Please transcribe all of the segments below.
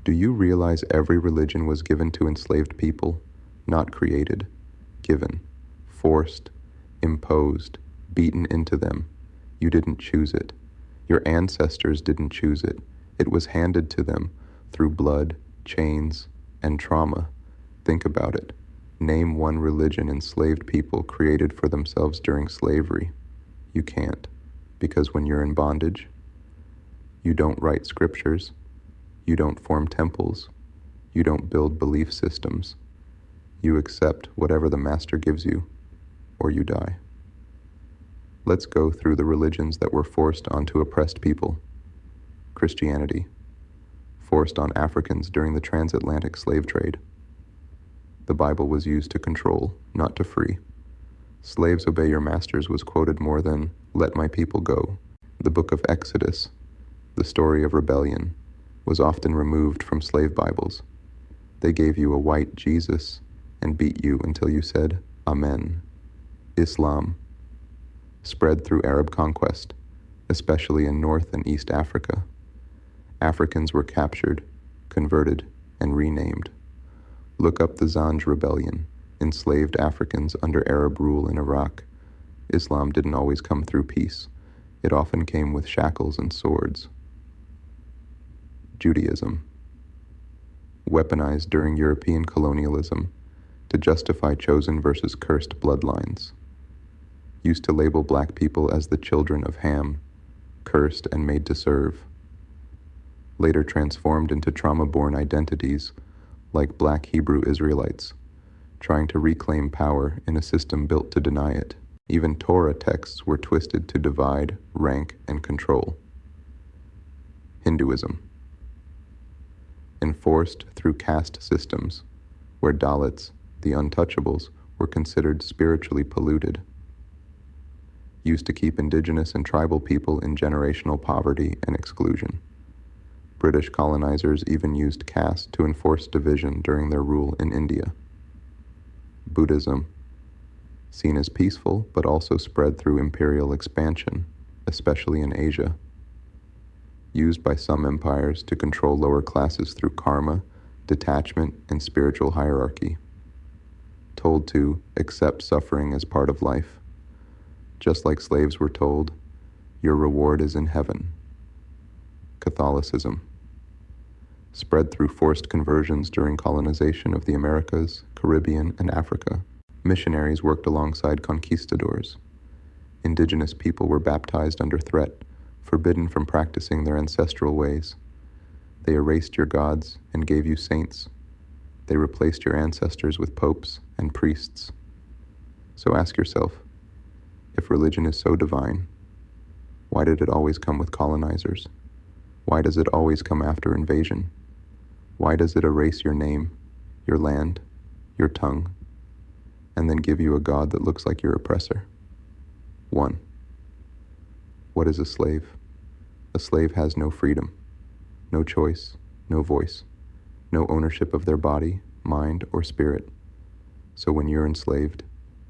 Do you realize every religion was given to enslaved people, not created, given, forced, imposed, beaten into them? You didn't choose it. Your ancestors didn't choose it. It was handed to them through blood, chains, and trauma. Think about it. Name one religion enslaved people created for themselves during slavery. You can't, because when you're in bondage, you don't write scriptures, you don't form temples, you don't build belief systems. You accept whatever the master gives you, or you die. Let's go through the religions that were forced onto oppressed people. Christianity, forced on Africans during the transatlantic slave trade. The Bible was used to control, not to free. Slaves obey your masters was quoted more than, let my people go. The book of Exodus, the story of rebellion, was often removed from slave Bibles. They gave you a white Jesus and beat you until you said, Amen. Islam, spread through Arab conquest, especially in North and East Africa. Africans were captured, converted, and renamed. Look up the Zanj Rebellion, enslaved Africans under Arab rule in Iraq. Islam didn't always come through peace. It often came with shackles and swords. Judaism, weaponized during European colonialism to justify chosen versus cursed bloodlines. Used to label black people as the children of Ham, cursed and made to serve. Later transformed into trauma-born identities like black Hebrew Israelites, trying to reclaim power in a system built to deny it. Even Torah texts were twisted to divide, rank, and control. Hinduism, enforced through caste systems, where Dalits, the untouchables, were considered spiritually polluted. Used to keep indigenous and tribal people in generational poverty and exclusion. British colonizers even used caste to enforce division during their rule in India. Buddhism, seen as peaceful but also spread through imperial expansion, especially in Asia. Used by some empires to control lower classes through karma, detachment, and spiritual hierarchy. Told to accept suffering as part of life. Just like slaves were told, your reward is in heaven. Catholicism, spread through forced conversions during colonization of the Americas, Caribbean, and Africa. Missionaries worked alongside conquistadors. Indigenous people were baptized under threat, forbidden from practicing their ancestral ways. They erased your gods and gave you saints. They replaced your ancestors with popes and priests. So ask yourself, if religion is so divine, why did it always come with colonizers? Why does it always come after invasion? Why does it erase your name, your land, your tongue, and then give you a God that looks like your oppressor? 1. What is a slave? A slave has no freedom, no choice, no voice, no ownership of their body, mind, or spirit. So when you're enslaved,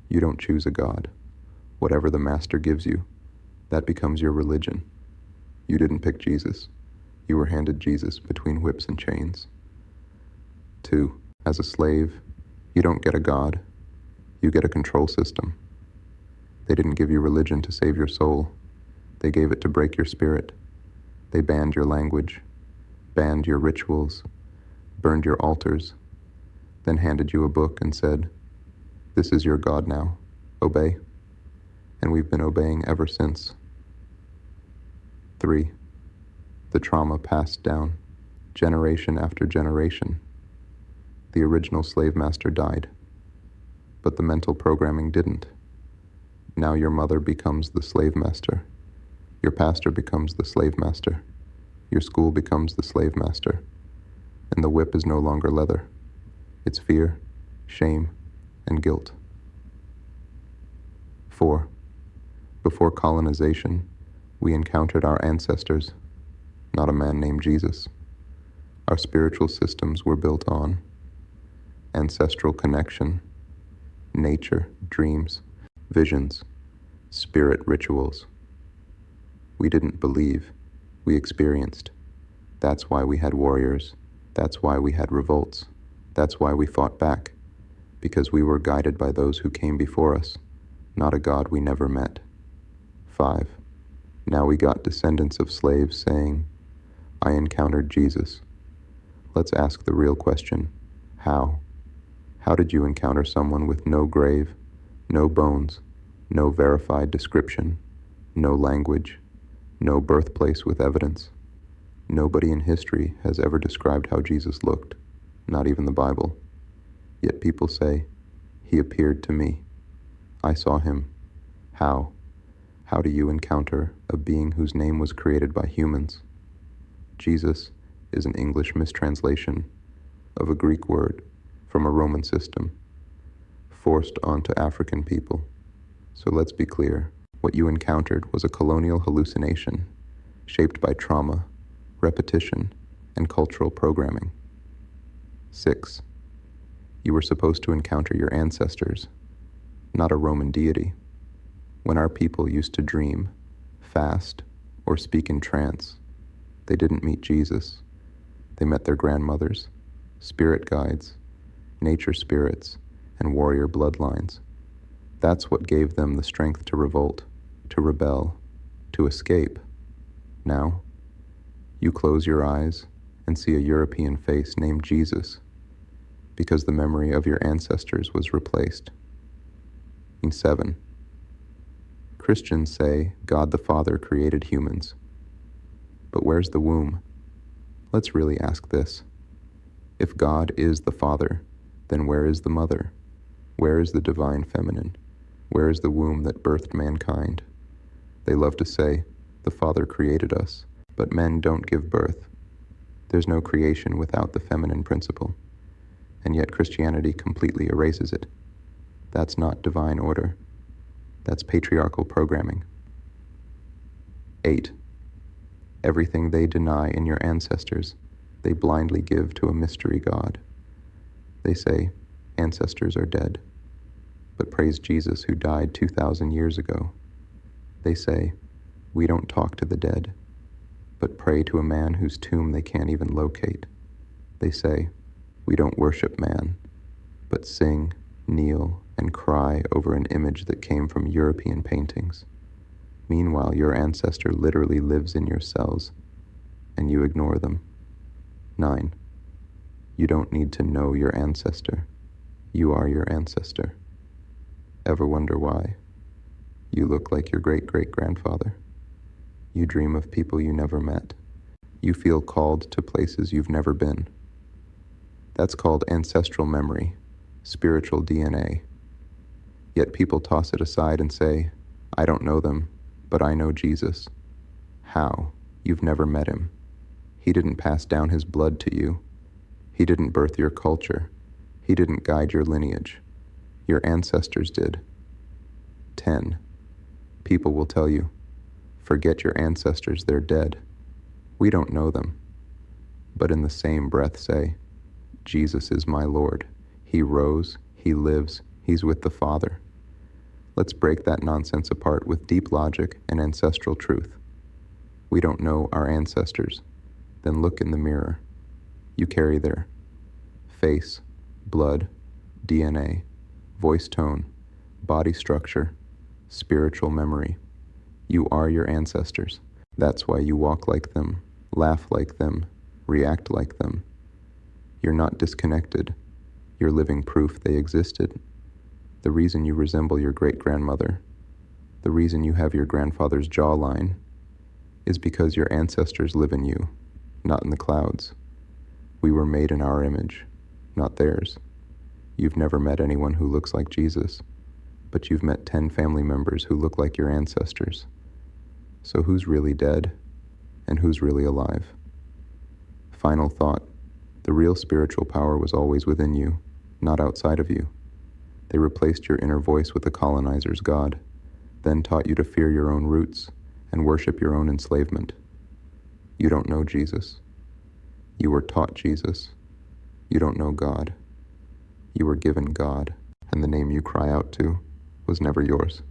you don't choose a God. Whatever the master gives you, that becomes your religion. You didn't pick Jesus. You were handed Jesus between whips and chains. 2. As a slave, you don't get a God. You get a control system. They didn't give you religion to save your soul. They gave it to break your spirit. They banned your language, banned your rituals, burned your altars, then handed you a book and said, "This is your God now. Obey." And we've been obeying ever since. 3. The trauma passed down, generation after generation. The original slave master died, but the mental programming didn't. Now your mother becomes the slave master. Your pastor becomes the slave master. Your school becomes the slave master. And the whip is no longer leather. It's fear, shame, and guilt. 4. Before colonization, we encountered our ancestors, not a man named Jesus. Our spiritual systems were built on ancestral connection, nature, dreams, visions, spirit rituals. We didn't believe, we experienced. That's why we had warriors, That's why we had revolts. That's why we fought back, because we were guided by those who came before us, not a God we never met. 5. Now we got descendants of slaves saying, I encountered Jesus. Let's ask the real question. How? How did you encounter someone with no grave, no bones, no verified description, no language, no birthplace with evidence? Nobody in history has ever described how Jesus looked, not even the Bible. Yet people say, He appeared to me. I saw Him. How? How do you encounter a being whose name was created by humans? Jesus is an English mistranslation of a Greek word from a Roman system, forced onto African people. So let's be clear, what you encountered was a colonial hallucination, shaped by trauma, repetition, and cultural programming. 6. You were supposed to encounter your ancestors, not a Roman deity. When our people used to dream, fast, or speak in trance, they didn't meet Jesus. They met their grandmothers, spirit guides, nature spirits, and warrior bloodlines. That's what gave them the strength to revolt, to rebel, to escape. Now, you close your eyes and see a European face named Jesus, because the memory of your ancestors was replaced. 7. Christians say God the Father created humans. But where's the womb? Let's really ask this. If God is the Father, then where is the mother? Where is the divine feminine? Where is the womb that birthed mankind? They love to say, the Father created us, but men don't give birth. There's no creation without the feminine principle, and yet Christianity completely erases it. That's not divine order. That's patriarchal programming. 8. Everything they deny in your ancestors, they blindly give to a mystery God. They say, ancestors are dead, but praise Jesus who died 2,000 years ago. They say, we don't talk to the dead, but pray to a man whose tomb they can't even locate. They say, we don't worship man, but sing, kneel, and cry over an image that came from European paintings. Meanwhile, your ancestor literally lives in your cells, and you ignore them. 9. You don't need to know your ancestor. You are your ancestor. Ever wonder why? You look like your great-great-grandfather. You dream of people you never met. You feel called to places you've never been. That's called ancestral memory, spiritual DNA. Yet people toss it aside and say, I don't know them, but I know Jesus. How? You've never met him. He didn't pass down his blood to you. He didn't birth your culture. He didn't guide your lineage. Your ancestors did. 10. People will tell you, forget your ancestors, they're dead. We don't know them. But in the same breath say, Jesus is my Lord. He rose, he lives, he's with the Father. Let's break that nonsense apart with deep logic and ancestral truth. We don't know our ancestors. Then look in the mirror. You carry their face, blood, DNA, voice tone, body structure, spiritual memory. You are your ancestors. That's why you walk like them, laugh like them, react like them. You're not disconnected. You're living proof they existed. The reason you resemble your great-grandmother, the reason you have your grandfather's jawline, is because your ancestors live in you, not in the clouds. We were made in our image, not theirs. You've never met anyone who looks like Jesus, but you've met 10 family members who look like your ancestors. So who's really dead, and who's really alive? Final thought, the real spiritual power was always within you, not outside of you. They replaced your inner voice with the colonizer's God, then taught you to fear your own roots and worship your own enslavement. You don't know Jesus. You were taught Jesus. You don't know God. You were given God, and the name you cry out to was never yours.